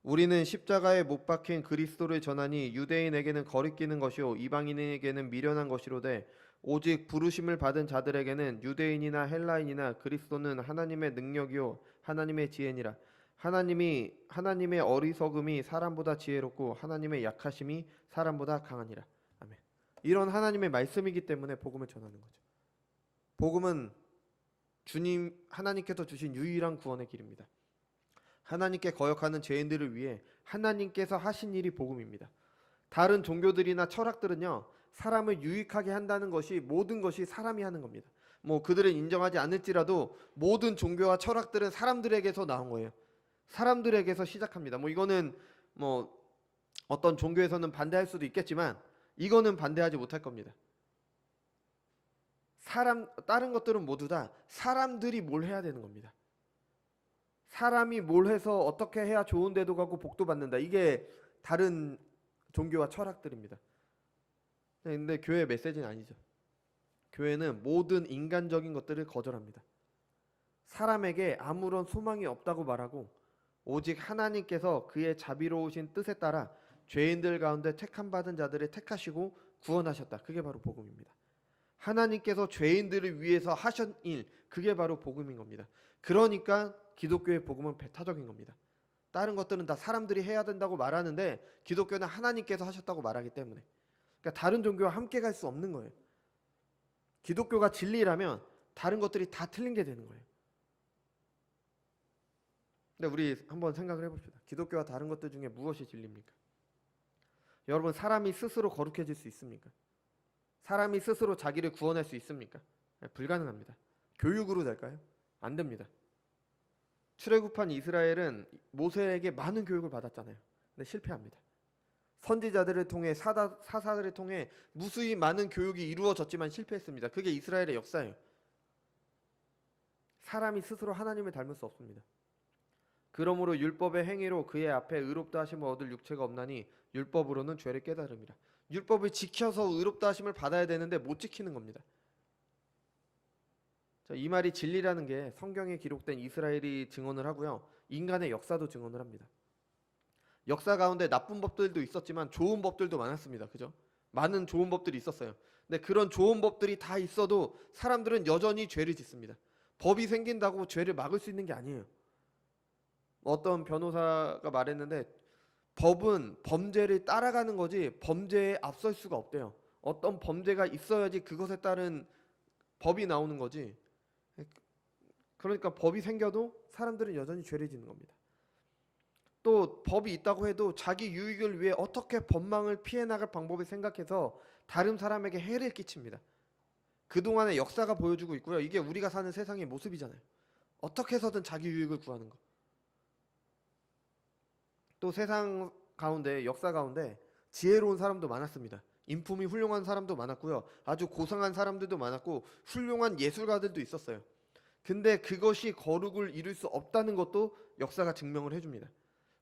우리는 십자가에 못 박힌 그리스도를 전하니 유대인에게는 거리끼는 것이요 이방인에게는 미련한 것이로되 오직 부르심을 받은 자들에게는 유대인이나 헬라인이나 그리스도는 하나님의 능력이요 하나님의 지혜니라. 하나님의 어리석음이 사람보다 지혜롭고 하나님의 약하심이 사람보다 강하니라. 아멘. 이런 하나님의 말씀이기 때문에 복음을 전하는 거죠. 복음은 하나님께서 주신 유일한 구원의 길입니다. 하나님께 거역하는 죄인들을 위해 하나님께서 하신 일이 복음입니다. 다른 종교들이나 철학들은요, 사람을 유익하게 한다는 것이, 모든 것이 사람이 하는 겁니다. 뭐 그들을 인정하지 않을지라도 모든 종교와 철학들은 사람들에게서 나온 거예요. 사람들에게서 시작합니다. 뭐 이거는 뭐 어떤 종교에서는 반대할 수도 있겠지만 이거는 반대하지 못할 겁니다. 다른 것들은 모두 다 사람들이 뭘 해야 되는 겁니다. 사람이 뭘 해서 어떻게 해야 좋은 데도 가고 복도 받는다. 이게 다른 종교와 철학들입니다. 근데 교회의 메시지는 아니죠. 교회는 모든 인간적인 것들을 거절합니다. 사람에게 아무런 소망이 없다고 말하고 오직 하나님께서 그의 자비로우신 뜻에 따라 죄인들 가운데 택함받은 자들을 택하시고 구원하셨다. 그게 바로 복음입니다. 하나님께서 죄인들을 위해서 하신 일, 그게 바로 복음인 겁니다. 그러니까 기독교의 복음은 배타적인 겁니다. 다른 것들은 다 사람들이 해야 된다고 말하는데 기독교는 하나님께서 하셨다고 말하기 때문에, 그러니까 다른 종교와 함께 갈 수 없는 거예요. 기독교가 진리라면 다른 것들이 다 틀린 게 되는 거예요. 근데 우리 한번 생각을 해봅시다. 기독교와 다른 것들 중에 무엇이 진리입니까? 여러분, 사람이 스스로 거룩해질 수 있습니까? 사람이 스스로 자기를 구원할 수 있습니까? 불가능합니다. 교육으로 될까요? 안 됩니다. 출애굽한 이스라엘은 모세에게 많은 교육을 받았잖아요. 근데 실패합니다. 선지자들을 통해 사사들을 통해 무수히 많은 교육이 이루어졌지만 실패했습니다. 그게 이스라엘의 역사예요. 사람이 스스로 하나님을 닮을 수 없습니다. 그러므로 율법의 행위로 그의 앞에 의롭다 하심을 얻을 육체가 없나니 율법으로는 죄를 깨달음이라. 율법을 지켜서 의롭다 하심을 받아야 되는데 못 지키는 겁니다. 이 말이 진리라는 게 성경에 기록된 이스라엘이 증언을 하고요, 인간의 역사도 증언을 합니다. 역사 가운데 나쁜 법들도 있었지만 좋은 법들도 많았습니다. 그죠? 많은 좋은 법들이 있었어요. 근데 그런 좋은 법들이 다 있어도 사람들은 여전히 죄를 짓습니다. 법이 생긴다고 죄를 막을 수 있는 게 아니에요. 어떤 변호사가 말했는데 법은 범죄를 따라가는 거지 범죄에 앞설 수가 없대요. 어떤 범죄가 있어야지 그것에 따른 법이 나오는 거지. 그러니까 법이 생겨도 사람들은 여전히 죄를 짓는 겁니다. 또 법이 있다고 해도 자기 유익을 위해 어떻게 법망을 피해 나갈 방법을 생각해서 다른 사람에게 해를 끼칩니다. 그동안의 역사가 보여주고 있고요. 이게 우리가 사는 세상의 모습이잖아요. 어떻게 해서든 자기 유익을 구하는 거. 또 세상 가운데, 역사 가운데 지혜로운 사람도 많았습니다. 인품이 훌륭한 사람도 많았고요. 아주 고상한 사람들도 많았고 훌륭한 예술가들도 있었어요. 근데 그것이 거룩을 이룰 수 없다는 것도 역사가 증명을 해줍니다.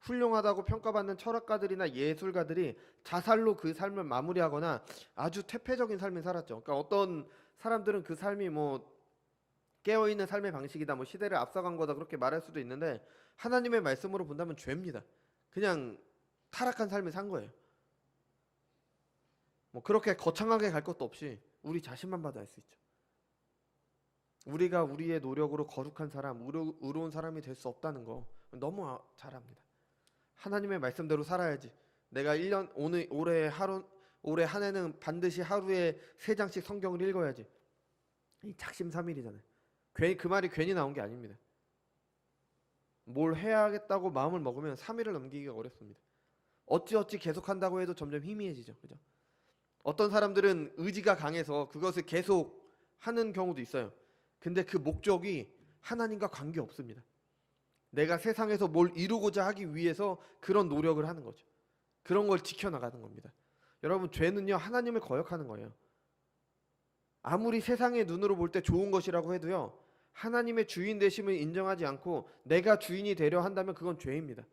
훌륭하다고 평가받는 철학가들이나 예술가들이 자살로 그 삶을 마무리하거나 아주 퇴폐적인 삶을 살았죠. 그러니까 어떤 사람들은 그 삶이 뭐 깨어있는 삶의 방식이다, 뭐 시대를 앞서간 거다, 그렇게 말할 수도 있는데 하나님의 말씀으로 본다면 죄입니다. 그냥 타락한 삶을 산 거예요. 뭐 그렇게 거창하게 갈 것도 없이 우리 자신만 봐도 알 수 있죠. 우리가 우리의 노력으로 거룩한 사람, 의로운 사람이 될 수 없다는 거 너무 잘 압니다. 하나님의 말씀대로 살아야지. 내가 1년 올해 한 해는 반드시 하루에 3장씩 성경을 읽어야지. 이 작심삼일이잖아요. 그 말이 괜히 나온 게 아닙니다. 뭘 해야겠다고 마음을 먹으면 3일을 넘기기가 어렵습니다. 어찌어찌 계속한다고 해도 점점 희미해지죠. 그죠? 어떤 사람들은 의지가 강해서 그것을 계속 하는 경우도 있어요. 근데 그 목적이 하나님과 관계 없습니다. 내가 세상에서 뭘 이루고자 하기 위해서 그런 노력을 하는 거죠. 그런 걸 지켜나가는 겁니다. 여러분, 죄는요, 하나님을 거역하는 거예요. 아무리 세상의 눈으로 볼 때 좋은 것이라고 해도요, 하나님의 주인 되심을 인정하지 않고 내가 주인이 되려 한다면 그건 죄입니다.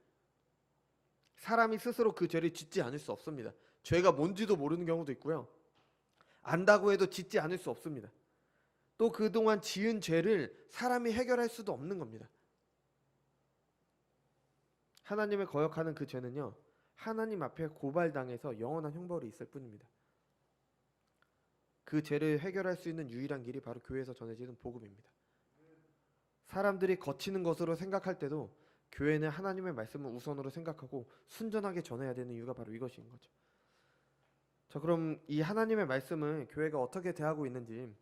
사람이 스스로 그 죄를 짓지 않을 수 없습니다. 죄가 뭔지도 모르는 경우도 있고요. 안다고 해도 짓지 않을 수 없습니다. 또 그동안 지은 죄를 사람이 해결할 수도 없는 겁니다. 하나님을 거역하는 그 죄는요, 하나님 앞에 고발당해서 영원한 형벌이 있을 뿐입니다. 그 죄를 해결할 수 있는 유일한 길이 바로 교회에서 전해지는 복음입니다. 사람들이 거치는 것으로 생각할 때도 교회는 하나님의 말씀을 우선으로 생각하고 순전하게 전해야 되는 이유가 바로 이것인 거죠. 자, 그럼 이 하나님의 말씀을 교회가 어떻게 대하고 있는지,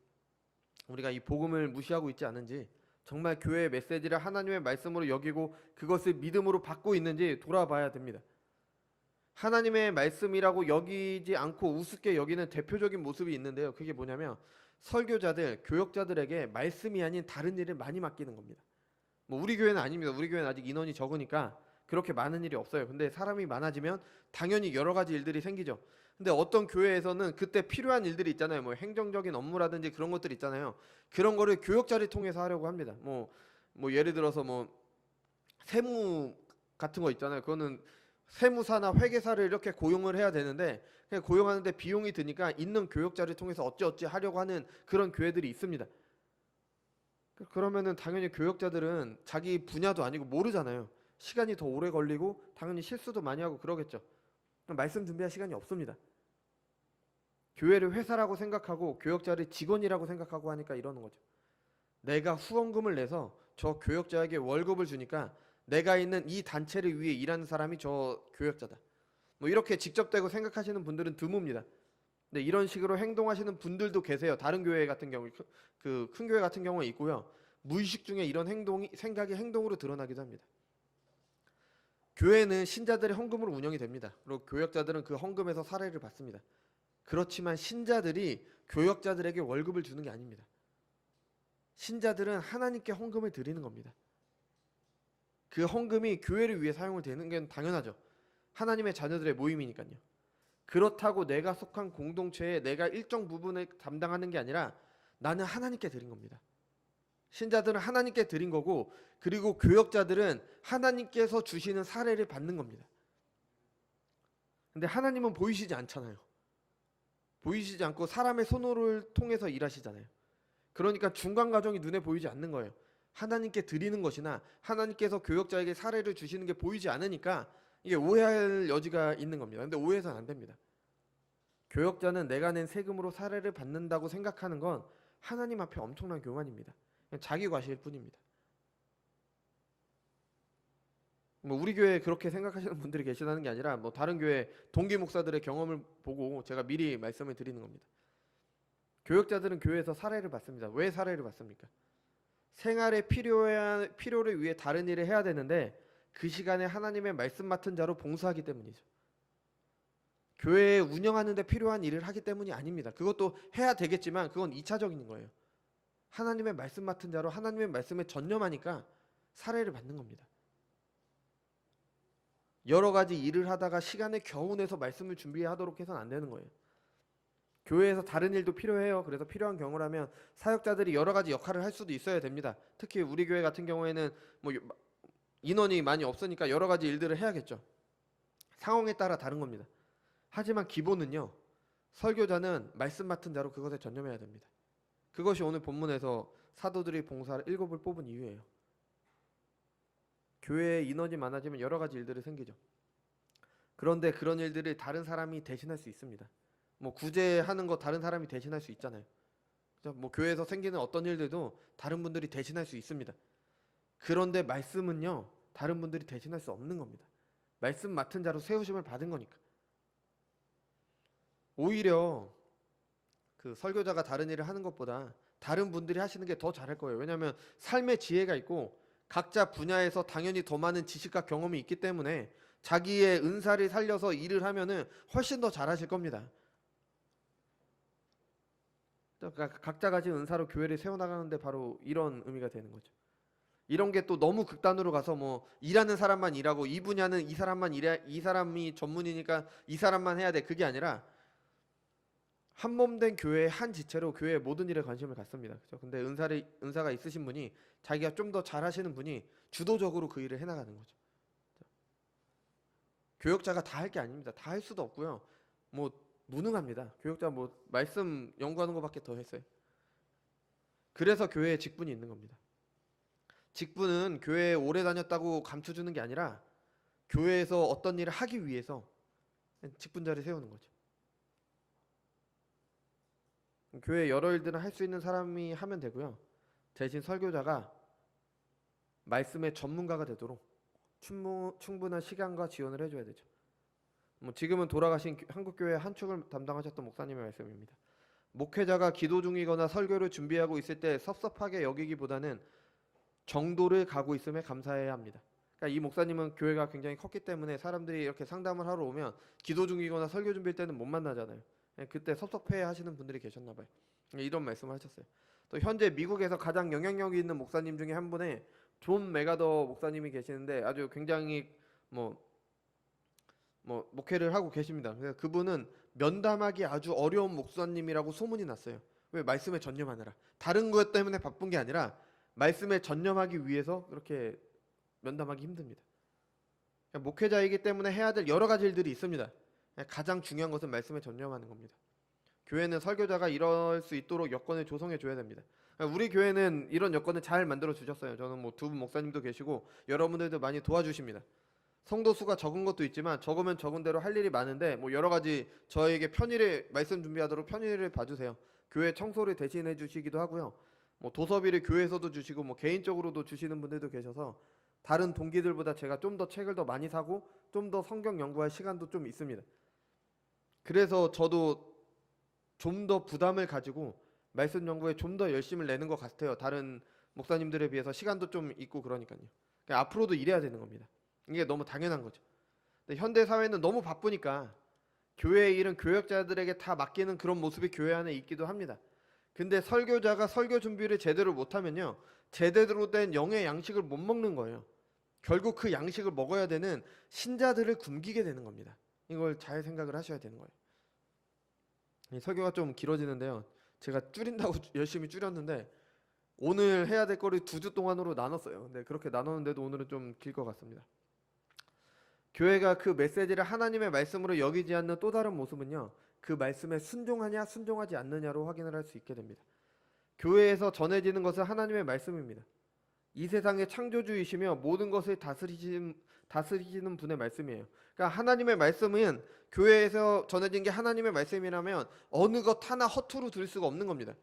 우리가 이 복음을 무시하고 있지 않은지, 정말 교회의 메시지를 하나님의 말씀으로 여기고 그것을 믿음으로 받고 있는지 돌아봐야 됩니다. 하나님의 말씀이라고 여기지 않고 우습게 여기는 대표적인 모습이 있는데요. 그게 뭐냐면 설교자들, 교역자들에게 말씀이 아닌 다른 일을 많이 맡기는 겁니다. 뭐 우리 교회는 아닙니다. 우리 교회는 아직 인원이 적으니까 그렇게 많은 일이 없어요. 근데 사람이 많아지면 당연히 여러 가지 일들이 생기죠. 근데 어떤 교회에서는 그때 필요한 일들이 있잖아요. 뭐 행정적인 업무라든지 그런 것들 있잖아요. 그런 거를 교역자를 통해서 하려고 합니다. 뭐 예를 들어서 뭐 세무 같은 거 있잖아요. 그거는 세무사나 회계사를 이렇게 고용을 해야 되는데 그냥 고용하는데 비용이 드니까 있는 교역자를 통해서 어찌어찌 하려고 하는 그런 교회들이 있습니다. 그러면은 당연히 교역자들은 자기 분야도 아니고 모르잖아요. 시간이 더 오래 걸리고 당연히 실수도 많이 하고 그러겠죠. 말씀 준비할 시간이 없습니다. 교회를 회사라고 생각하고 교역자를 직원이라고 생각하고 하니까 이러는 거죠. 내가 후원금을 내서 저 교역자에게 월급을 주니까 내가 있는 이 단체를 위해 일하는 사람이 저 교역자다. 뭐 이렇게 직접되고 생각하시는 분들은 드뭅니다. 근데 이런 식으로 행동하시는 분들도 계세요. 다른 교회 같은 경우, 그 큰 교회 같은 경우에 있고요. 무의식 중에 이런 생각이 행동으로 드러나기도 합니다. 교회는 신자들의 헌금으로 운영이 됩니다. 그리고 교역자들은 그 헌금에서 사례를 받습니다. 그렇지만 신자들이 교역자들에게 월급을 주는 게 아닙니다. 신자들은 하나님께 헌금을 드리는 겁니다. 그 헌금이 교회를 위해 사용을 되는 게 당연하죠. 하나님의 자녀들의 모임이니까요. 그렇다고 내가 속한 공동체에 내가 일정 부분을 담당하는 게 아니라 나는 하나님께 드린 겁니다. 신자들은 하나님께 드린 거고, 그리고 교역자들은 하나님께서 주시는 사례를 받는 겁니다. 근데 하나님은 보이시지 않잖아요. 보이시지 않고 사람의 손을 통해서 일하시잖아요. 그러니까 중간 과정이 눈에 보이지 않는 거예요. 하나님께 드리는 것이나 하나님께서 교역자에게 사례를 주시는 게 보이지 않으니까 이게 오해할 여지가 있는 겁니다. 근데 오해해서는 안 됩니다. 교역자는 내가 낸 세금으로 사례를 받는다고 생각하는 건 하나님 앞에 엄청난 교만입니다. 그냥 자기 과시일 뿐입니다. 뭐 우리 교회에 그렇게 생각하시는 분들이 계시다는 게 아니라 뭐 다른 교회 동기 목사들의 경험을 보고 제가 미리 말씀을 드리는 겁니다. 교역자들은 교회에서 사례를 받습니다. 왜 사례를 받습니까? 생활의 필요를 위해 다른 일을 해야 되는데 그 시간에 하나님의 말씀 맡은 자로 봉사하기 때문이죠. 교회 운영하는 데 필요한 일을 하기 때문이 아닙니다. 그것도 해야 되겠지만 그건 2차적인 거예요. 하나님의 말씀 맡은 자로 하나님의 말씀에 전념하니까 사례를 받는 겁니다. 여러 가지 일을 하다가 시간을 겨우 내서 말씀을 준비하도록 해서는 안 되는 거예요. 교회에서 다른 일도 필요해요. 그래서 필요한 경우라면 사역자들이 여러 가지 역할을 할 수도 있어야 됩니다. 특히 우리 교회 같은 경우에는 뭐 인원이 많이 없으니까 여러 가지 일들을 해야겠죠. 상황에 따라 다른 겁니다. 하지만 기본은요, 설교자는 말씀 맡은 자로 그것에 전념해야 됩니다. 그것이 오늘 본문에서 사도들이 봉사 7을 뽑은 이유예요. 교회에 인원이 많아지면 여러 가지 일들이 생기죠. 그런데 그런 일들을 다른 사람이 대신할 수 있습니다. 뭐 구제하는 거 다른 사람이 대신할 수 있잖아요. 뭐 교회에서 생기는 어떤 일들도 다른 분들이 대신할 수 있습니다. 그런데 말씀은요, 다른 분들이 대신할 수 없는 겁니다. 말씀 맡은 자로 세우심을 받은 거니까. 오히려 그 설교자가 다른 일을 하는 것보다 다른 분들이 하시는 게 더 잘할 거예요. 왜냐하면 삶의 지혜가 있고 각자 분야에서 당연히 더 많은 지식과 경험이 있기 때문에 자기의 은사를 살려서 일을 하면은 훨씬 더 잘하실 겁니다. 각자 가진 은사로 교회를 세워나가는데 바로 이런 의미가 되는 거죠. 이런 게 또 너무 극단으로 가서 뭐 일하는 사람만 일하고 이 분야는 이 사람만 일해, 이 사람이 전문이니까 이 사람만 해야 돼, 그게 아니라 한 몸 된 교회의 한 지체로 교회의 모든 일에 관심을 갖습니다. 그렇죠? 근데 은사가 있으신 분이 자기가 좀 더 잘하시는 분이 주도적으로 그 일을 해나가는 거죠. 교역자가 다 할 게 아닙니다. 다 할 수도 없고요. 뭐 무능합니다. 교역자 뭐 말씀 연구하는 것밖에 더 했어요. 그래서 교회에 직분이 있는 겁니다. 직분은 교회에 오래 다녔다고 감춰 주는 게 아니라 교회에서 어떤 일을 하기 위해서 직분자를 세우는 거죠. 교회 여러 일들을 할 수 있는 사람이 하면 되고요. 대신 설교자가 말씀의 전문가가 되도록 충분한 시간과 지원을 해줘야 되죠. 뭐 지금은 돌아가신 한국교회 한 축을 담당하셨던 목사님의 말씀입니다. 목회자가 기도 중이거나 설교를 준비하고 있을 때 섭섭하게 여기기보다는 정도를 가고 있음에 감사해야 합니다. 그러니까 이 목사님은 교회가 굉장히 컸기 때문에 사람들이 이렇게 상담을 하러 오면 기도 중이거나 설교 준비할 때는 못 만나잖아요. 그때 섭섭해 하시는 분들이 계셨나 봐요. 이런 말씀을 하셨어요. 또 현재 미국에서 가장 영향력이 있는 목사님 중에 한 분의 존 메가더 목사님이 계시는데 아주 굉장히 뭐 목회를 하고 계십니다. 그래서 그분은 면담하기 아주 어려운 목사님이라고 소문이 났어요. 왜? 말씀에 전념하느라. 다른 것 때문에 바쁜 게 아니라 말씀에 전념하기 위해서 그렇게 면담하기 힘듭니다. 목회자이기 때문에 해야 될 여러 가지 일들이 있습니다. 가장 중요한 것은 말씀에 전념하는 겁니다. 교회는 설교자가 이럴 수 있도록 여건을 조성해 줘야 됩니다. 우리 교회는 이런 여건을 잘 만들어 주셨어요. 저는 뭐 두 분 목사님도 계시고 여러분들도 많이 도와주십니다. 성도 수가 적은 것도 있지만 적으면 적은 대로 할 일이 많은데 뭐 여러 가지 저에게 편의를 말씀 준비하도록 편의를 봐주세요. 교회 청소를 대신해 주시기도 하고요. 뭐 도서비를 교회에서도 주시고 뭐 개인적으로도 주시는 분들도 계셔서 다른 동기들보다 제가 좀 더 책을 더 많이 사고 좀 더 성경 연구할 시간도 좀 있습니다. 그래서 저도 좀 더 부담을 가지고 말씀 연구에 좀 더 열심을 내는 것 같아요. 다른 목사님들에 비해서 시간도 좀 있고 그러니까요. 그러니까 앞으로도 이래야 되는 겁니다. 이게 너무 당연한 거죠. 근데 현대 사회는 너무 바쁘니까 교회의 일은 교역자들에게 다 맡기는 그런 모습이 교회 안에 있기도 합니다. 근데 설교자가 설교 준비를 제대로 못하면요, 제대로 된 영의 양식을 못 먹는 거예요. 결국 그 양식을 먹어야 되는 신자들을 굶기게 되는 겁니다. 이걸 잘 생각을 하셔야 되는 거예요. 이 설교가 좀 길어지는데요, 제가 줄인다고 열심히 줄였는데 오늘 해야 될 거를 2주 동안으로 나눴어요. 근데 그렇게 나눴는데도 오늘은 좀 길 것 같습니다. 교회가 그 메시지를 하나님의 말씀으로 여기지 않는 또 다른 모습은요, 그 말씀에 순종하냐 순종하지 않느냐로 확인을 할 수 있게 됩니다. 교회에서 전해지는 것은 하나님의 말씀입니다. 이 세상의 창조주이시며 모든 것을 다스리시는 분의 말씀이에요. 그러니까 하나님의 말씀은 교회에서 전해진 게 하나님의 말씀이라면 어느 것 하나 허투루 들을 수가 없는 겁니다.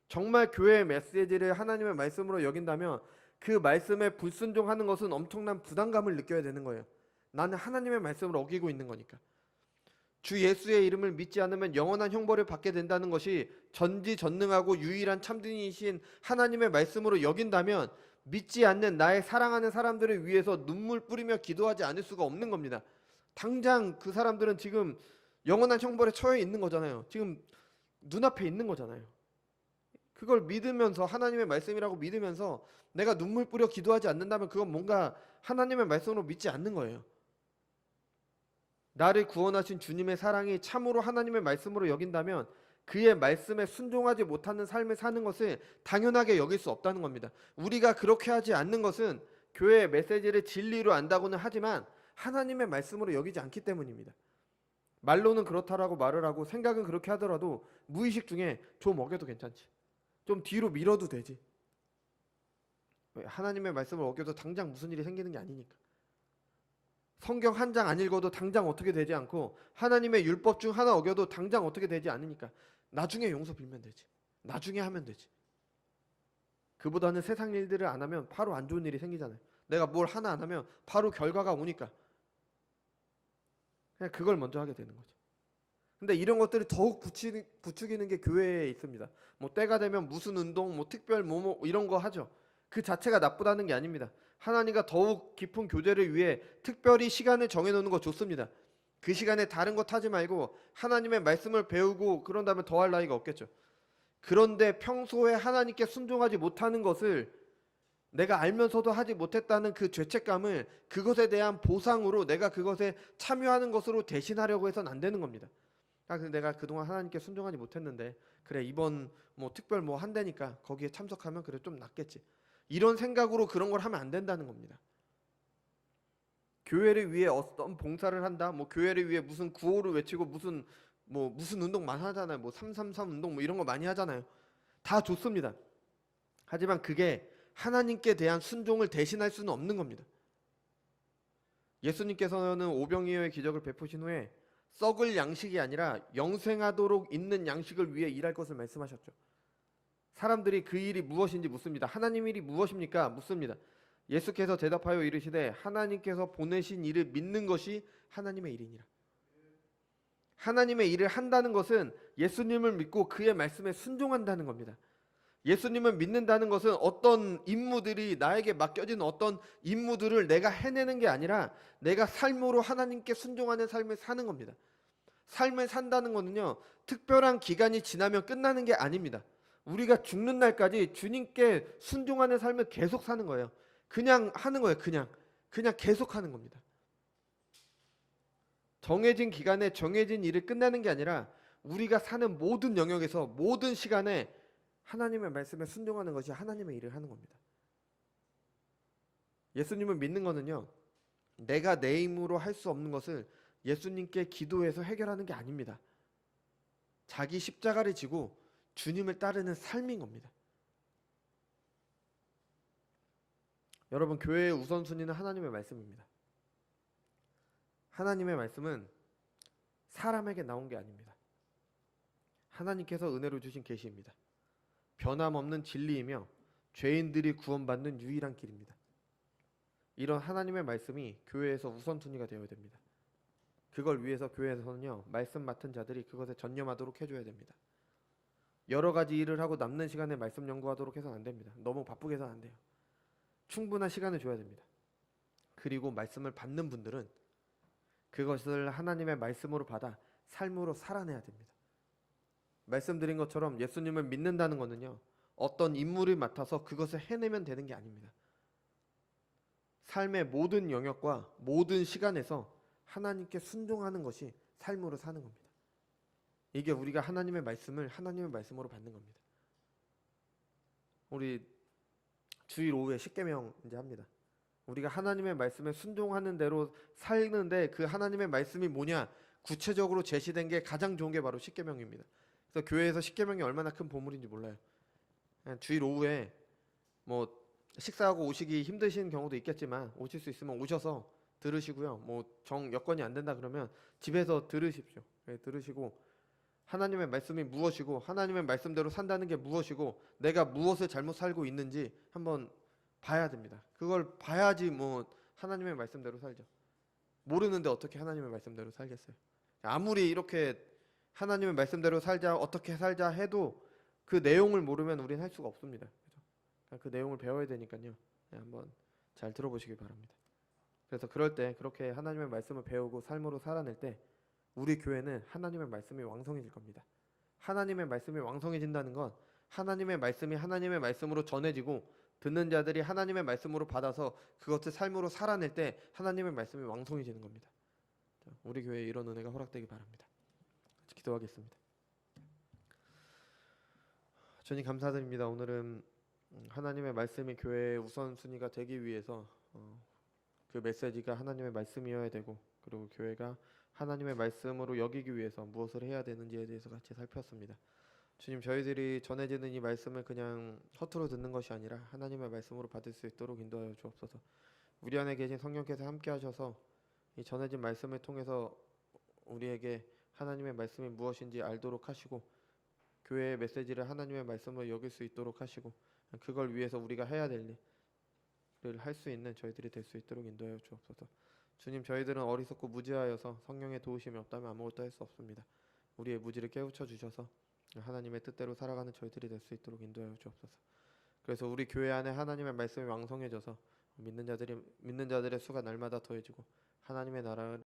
정말 교회의 메시지를 하나님의 말씀으로 여긴다면 그 말씀에 불순종하는 것은 엄청난 부담감을 느껴야 되는 거예요. 나는 하나님의 말씀을 어기고 있는 거니까. 주 예수의 이름을 믿지 않으면 영원한 형벌을 받게 된다는 것이 전지전능하고 유일한 참등이신 하나님의 말씀으로 여긴다면 믿지 않는 나의 사랑하는 사람들을 위해서 눈물 뿌리며 기도하지 않을 수가 없는 겁니다. 당장 그 사람들은 지금 영원한 형벌에 처해 있는 거잖아요. 지금 눈앞에 있는 거잖아요. 그걸 믿으면서, 하나님의 말씀이라고 믿으면서 내가 눈물 뿌려 기도하지 않는다면 그건 뭔가 하나님의 말씀으로 믿지 않는 거예요. 나를 구원하신 주님의 사랑이 참으로 하나님의 말씀으로 여긴다면 그의 말씀에 순종하지 못하는 삶을 사는 것을 당연하게 여길 수 없다는 겁니다. 우리가 그렇게 하지 않는 것은 교회의 메시지를 진리로 안다고는 하지만 하나님의 말씀으로 여기지 않기 때문입니다. 말로는 그렇다라고 말을 하고 생각은 그렇게 하더라도 무의식 중에 좀 어겨도 괜찮지, 좀 뒤로 밀어도 되지. 왜? 하나님의 말씀을 어겨도 당장 무슨 일이 생기는 게 아니니까. 성경 한 장 안 읽어도 당장 어떻게 되지 않고, 하나님의 율법 중 하나 어겨도 당장 어떻게 되지 않으니까 나중에 용서 빌면 되지, 나중에 하면 되지. 그보다는 세상 일들을 안 하면 바로 안 좋은 일이 생기잖아요. 내가 뭘 하나 안 하면 바로 결과가 오니까 그냥 그걸 먼저 하게 되는 거죠. 근데 이런 것들을 더욱 부추기는 게 교회에 있습니다. 뭐 때가 되면 무슨 운동, 뭐 특별 뭐 이런 거 하죠. 그 자체가 나쁘다는 게 아닙니다. 하나님과 더욱 깊은 교제를 위해 특별히 시간을 정해놓는 거 좋습니다. 그 시간에 다른 것 하지 말고 하나님의 말씀을 배우고 그런 다음에 더할 나위가 없겠죠. 그런데 평소에 하나님께 순종하지 못하는 것을 내가 알면서도 하지 못했다는 그 죄책감을 그것에 대한 보상으로 내가 그것에 참여하는 것으로 대신하려고 해서는 안 되는 겁니다. 근데 내가 그동안 하나님께 순종하지 못했는데 그래 이번 뭐 특별 뭐 한다니까 거기에 참석하면 그래 좀 낫겠지, 이런 생각으로 그런 걸 하면 안 된다는 겁니다. 교회를 위해 어떤 봉사를 한다, 뭐 교회를 위해 무슨 구호를 외치고 무슨 운동 많이 하잖아요. 뭐 333 운동 뭐 이런 거 많이 하잖아요. 다 좋습니다. 하지만 그게 하나님께 대한 순종을 대신할 수는 없는 겁니다. 예수님께서는 오병이어의 기적을 베푸신 후에 썩을 양식이 아니라 영생하도록 있는 양식을 위해 일할 것을 말씀하셨죠. 사람들이 그 일이 무엇인지 묻습니다. 하나님 일이 무엇입니까? 묻습니다. 예수께서 대답하여 이르시되 하나님께서 보내신 일을 믿는 것이 하나님의 일이니라. 하나님의 일을 한다는 것은 예수님을 믿고 그의 말씀에 순종한다는 겁니다. 예수님을 믿는다는 것은 어떤 임무들이 나에게 맡겨진 어떤 임무들을 내가 해내는 게 아니라 내가 삶으로 하나님께 순종하는 삶을 사는 겁니다. 삶을 산다는 것은요, 특별한 기간이 지나면 끝나는 게 아닙니다. 우리가 죽는 날까지 주님께 순종하는 삶을 계속 사는 거예요. 그냥 하는 거예요. 그냥 계속 하는 겁니다. 정해진 기간에 정해진 일을 끝내는 게 아니라 우리가 사는 모든 영역에서 모든 시간에 하나님의 말씀에 순종하는 것이 하나님의 일을 하는 겁니다. 예수님을 믿는 것은요, 내가 내 힘으로 할 수 없는 것을 예수님께 기도해서 해결하는 게 아닙니다. 자기 십자가를 지고 주님을 따르는 삶인 겁니다. 여러분, 교회의 우선순위는 하나님의 말씀입니다. 하나님의 말씀은 사람에게 나온 게 아닙니다. 하나님께서 은혜로 주신 계시입니다. 변함없는 진리이며 죄인들이 구원받는 유일한 길입니다. 이런 하나님의 말씀이 교회에서 우선순위가 되어야 됩니다. 그걸 위해서 교회에서는요, 말씀 맡은 자들이 그것에 전념하도록 해줘야 됩니다. 여러 가지 일을 하고 남는 시간에 말씀 연구하도록 해서는 안 됩니다. 너무 바쁘게 해서는 안 돼요. 충분한 시간을 줘야 됩니다. 그리고 말씀을 받는 분들은 그것을 하나님의 말씀으로 받아 삶으로 살아내야 됩니다. 말씀드린 것처럼 예수님을 믿는다는 것은요, 어떤 임무를 맡아서 그것을 해내면 되는 게 아닙니다. 삶의 모든 영역과 모든 시간에서 하나님께 순종하는 것이 삶으로 사는 겁니다. 이게 우리가 하나님의 말씀을 하나님의 말씀으로 받는 겁니다. 우리 주일 오후에 십계명 이제 합니다. 우리가 하나님의 말씀에 순종하는 대로 살는데 그 하나님의 말씀이 뭐냐? 구체적으로 제시된 게 가장 좋은 게 바로 십계명입니다. 그래서 교회에서 십계명이 얼마나 큰 보물인지 몰라요. 주일 오후에 뭐 식사하고 오시기 힘드신 경우도 있겠지만 오실 수 있으면 오셔서 들으시고요. 뭐 여건이 안 된다 그러면 집에서 들으십시오. 들으시고 하나님의 말씀이 무엇이고 하나님의 말씀대로 산다는 게 무엇이고 내가 무엇을 잘못 살고 있는지 한번 봐야 됩니다. 그걸 봐야지 뭐 하나님의 말씀대로 살죠. 모르는데 어떻게 하나님의 말씀대로 살겠어요? 아무리 이렇게 하나님의 말씀대로 살자, 어떻게 살자 해도 그 내용을 모르면 우리는 할 수가 없습니다. 그 내용을 배워야 되니까요. 한번 잘 들어보시기 바랍니다. 그래서 그럴 때 그렇게 하나님의 말씀을 배우고 삶으로 살아낼 때 우리 교회는 하나님의 말씀이 왕성해질 겁니다. 하나님의 말씀이 왕성해진다는 건 하나님의 말씀이 하나님의 말씀으로 전해지고 듣는 자들이 하나님의 말씀으로 받아서 그것을 삶으로 살아낼 때 하나님의 말씀이 왕성해지는 겁니다. 우리 교회에 이런 은혜가 허락되기 바랍니다. 같이 기도하겠습니다. 주님 감사드립니다. 오늘은 하나님의 말씀이 교회의 우선순위가 되기 위해서 그 메시지가 하나님의 말씀이어야 되고, 그리고 교회가 하나님의 말씀으로 여기기 위해서 무엇을 해야 되는지에 대해서 같이 살폈습니다. 주님, 저희들이 전해지는 이 말씀을 그냥 허투루 듣는 것이 아니라 하나님의 말씀으로 받을 수 있도록 인도하여 주옵소서. 우리 안에 계신 성령께서 함께 하셔서 이 전해진 말씀을 통해서 우리에게 하나님의 말씀이 무엇인지 알도록 하시고, 교회의 메시지를 하나님의 말씀으로 여길 수 있도록 하시고, 그걸 위해서 우리가 해야 될 일을 할 수 있는 저희들이 될 수 있도록 인도하여 주옵소서. 주님, 저희들은 어리석고 무지하여서 성령의 도우심이 없다면 아무것도 할 수 없습니다. 우리의 무지를 깨우쳐 주셔서 하나님의 뜻대로 살아가는 저희들이 될 수 있도록 인도하여 주옵소서. 그래서 우리 교회 안에 하나님의 말씀이 왕성해져서 믿는 자들의 수가 날마다 더해지고 하나님의 나라를